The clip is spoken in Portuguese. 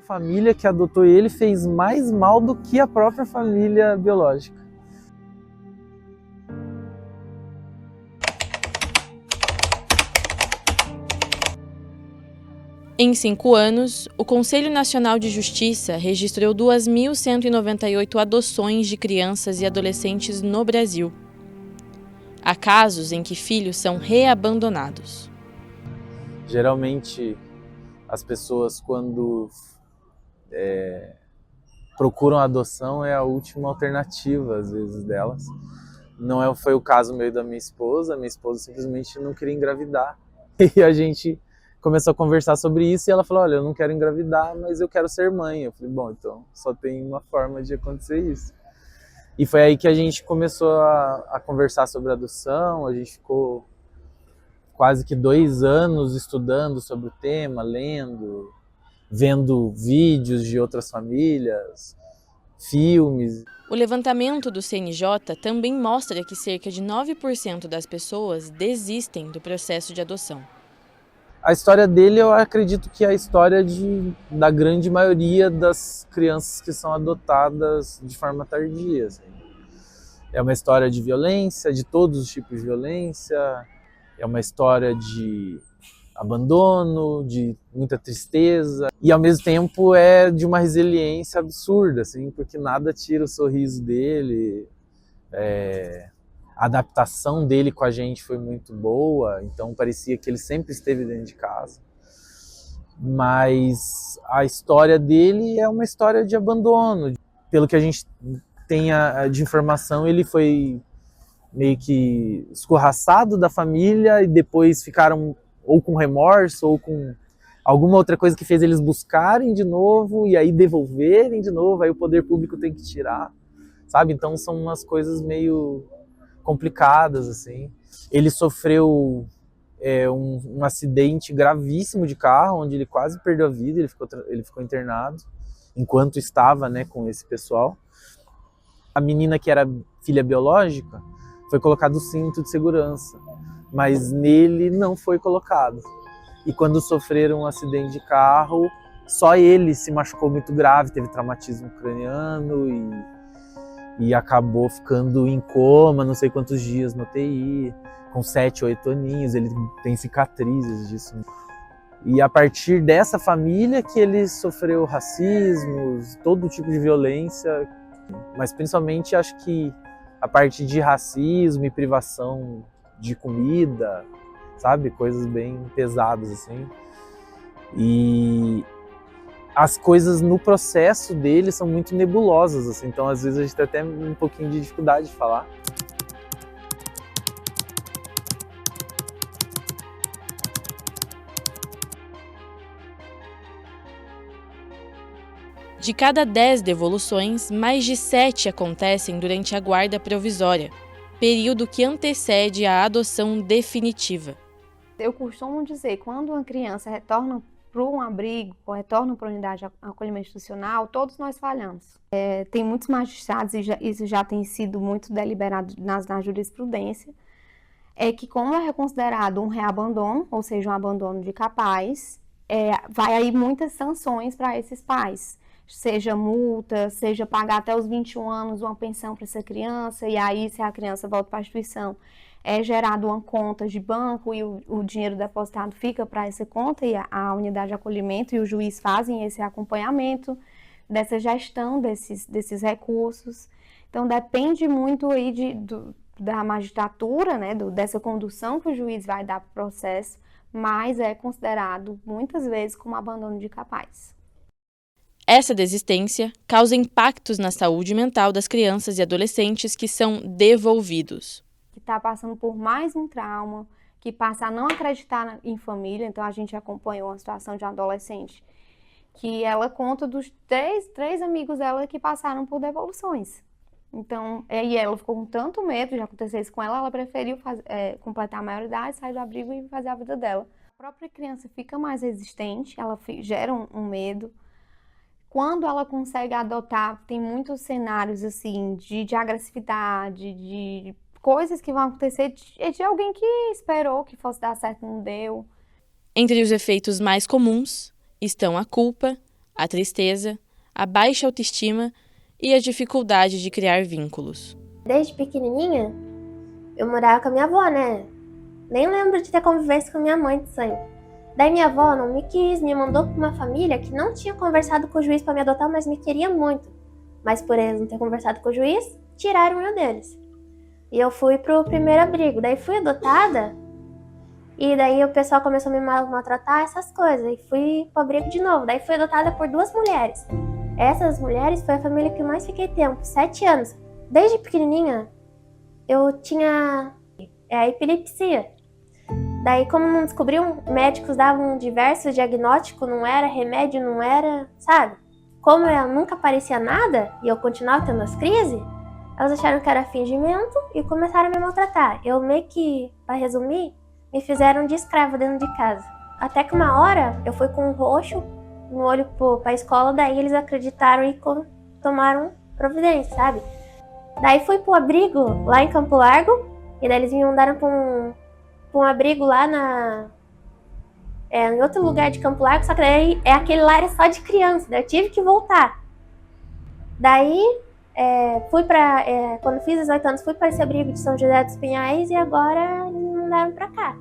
família que adotou ele fez mais mal do que a própria família biológica. Em 5 anos, o Conselho Nacional de Justiça registrou 2.198 adoções de crianças e adolescentes no Brasil. Há casos em que filhos são reabandonados. Geralmente, as pessoas, quando procuram adoção, é a última alternativa, às vezes, delas. Não foi o caso meu e da minha esposa. Minha esposa simplesmente não queria engravidar. E a gente começou a conversar sobre isso e ela falou, olha, eu não quero engravidar, mas eu quero ser mãe. Eu falei, bom, então só tem uma forma de acontecer isso. E foi aí que a gente começou a conversar sobre adoção. A gente ficou quase que 2 anos estudando sobre o tema, lendo, vendo vídeos de outras famílias, filmes. O levantamento do CNJ também mostra que cerca de 9% das pessoas desistem do processo de adoção. A história dele, eu acredito que é a história da grande maioria das crianças que são adotadas de forma tardia. Assim. É uma história de violência, de todos os tipos de violência, é uma história de abandono, de muita tristeza, e ao mesmo tempo é de uma resiliência absurda, assim, porque nada tira o sorriso dele, a adaptação dele com a gente foi muito boa, então parecia que ele sempre esteve dentro de casa. Mas a história dele é uma história de abandono. Pelo que a gente tem de informação, ele foi meio que escorraçado da família e depois ficaram ou com remorso ou com alguma outra coisa que fez eles buscarem de novo e aí devolverem de novo, aí o poder público tem que tirar, sabe? Então são umas coisas meio complicadas, assim. Ele sofreu um acidente gravíssimo de carro, onde ele quase perdeu a vida, ele ficou internado, enquanto estava, né, com esse pessoal. A menina que era filha biológica, foi colocado o cinto de segurança, mas nele não foi colocado. E quando sofreram um acidente de carro, só ele se machucou muito grave, teve traumatismo craniano e acabou ficando em coma, não sei quantos dias no UTI, com 7, 8 aninhos, ele tem cicatrizes disso. E a partir dessa família que ele sofreu racismos, todo tipo de violência, mas principalmente acho que a parte de racismo e privação de comida, sabe? Coisas bem pesadas, assim. E as coisas no processo dele são muito nebulosas, assim. Então às vezes a gente tem até um pouquinho de dificuldade de falar. De cada 10 devoluções, mais de 7 acontecem durante a guarda provisória, período que antecede a adoção definitiva. Eu costumo dizer, quando uma criança retorna para um abrigo, ou retorna para a unidade de acolhimento institucional, todos nós falhamos. Tem muitos magistrados, e isso já tem sido muito deliberado na jurisprudência, é que como é considerado um reabandono, ou seja, um abandono de capaz, vai aí muitas sanções para esses pais. Seja multa, seja pagar até os 21 anos uma pensão para essa criança, e aí se a criança volta para a instituição, é gerado uma conta de banco e o dinheiro depositado fica para essa conta e a unidade de acolhimento e o juiz fazem esse acompanhamento dessa gestão desses recursos. Então depende muito aí da magistratura, né, dessa condução que o juiz vai dar para o processo, mas é considerado muitas vezes como abandono de capaz. Essa desistência causa impactos na saúde mental das crianças e adolescentes que são devolvidos. Que está passando por mais um trauma, que passa a não acreditar em família. Então a gente acompanhou uma situação de uma adolescente que ela conta dos três amigos dela que passaram por devoluções. Então, e ela ficou com tanto medo de acontecer isso com ela, ela preferiu completar a maioridade, sair do abrigo e fazer a vida dela. A própria criança fica mais resistente, ela gera um medo. Quando ela consegue adotar, tem muitos cenários assim de agressividade, de coisas que vão acontecer de alguém que esperou que fosse dar certo e não deu. Entre os efeitos mais comuns estão a culpa, a tristeza, a baixa autoestima e a dificuldade de criar vínculos. Desde pequenininha, eu morava com a minha avó, né? Nem lembro de ter convivência com minha mãe de sangue. Daí minha avó não me quis, me mandou para uma família que não tinha conversado com o juiz para me adotar, mas me queria muito. Mas por eles não ter conversado com o juiz, tiraram eu deles. E eu fui pro primeiro abrigo. Daí fui adotada, e daí o pessoal começou a me maltratar, essas coisas. E fui pro abrigo de novo. Daí fui adotada por 2 mulheres. Essas mulheres foi a família que mais fiquei tempo, 7 anos. Desde pequenininha, eu tinha a epilepsia. Daí, como não descobriam, médicos davam diversos diagnósticos, não era remédio, não era, sabe? Como eu nunca parecia nada e eu continuava tendo as crises, elas acharam que era fingimento e começaram a me maltratar. Eu meio que, para resumir, me fizeram de escrava dentro de casa. Até que uma hora eu fui com um roxo no olho pra escola, daí eles acreditaram e tomaram providência, sabe? Daí fui pro abrigo lá em Campo Largo, e daí eles me mandaram pra um abrigo lá em outro lugar de Campo Largo, só que daí aquele lá era só de criança, daí eu tive que voltar. Daí quando fiz 18 anos, fui para esse abrigo de São José dos Pinhais e agora eles me mandaram pra cá.